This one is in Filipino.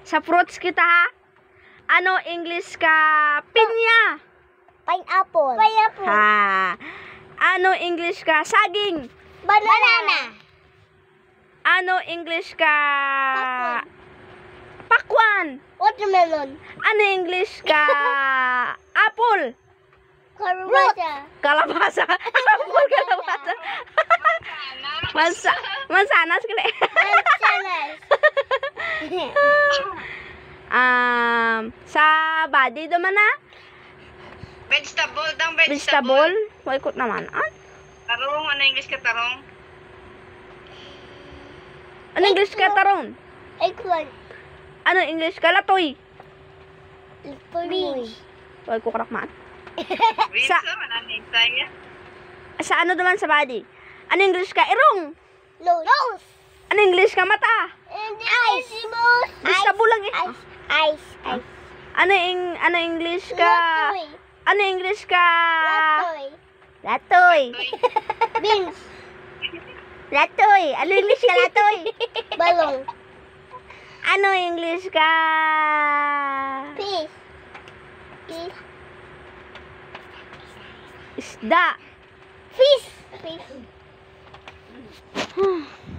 Sa fruits kita ha. Ano English ka? Pinya. Pineapple. Pineapple. Ha. Ano English ka? Saging. Banana. Ano English ka? Pakwan. Pakwan. Watermelon. Ano English ka? Apple. Kalabasa. Kalabasa. Apple, kalabasa. Mansanas kali. Mansanas. Sa body naman na? Vegetable, dang Vegetable? Waikot naman. Tarong, ano English ka tarong? Ano English ka tarong? Eggplant. Ano English ka? Latoy. Beans. Waikot karakman. Beans, Sa- mananay saya. Sa ano naman sa body? Ano English ka? Irong. Nose. Ano English ka? Mata. Ice. Vegetable lang eh. Ice. Ano English ka? Latoy. Ano English ka? Latoy. Latoy. Beans. Latoy. Ano English ka? Latoy. Balong. Ano English ka? Fish. Isda. Fish.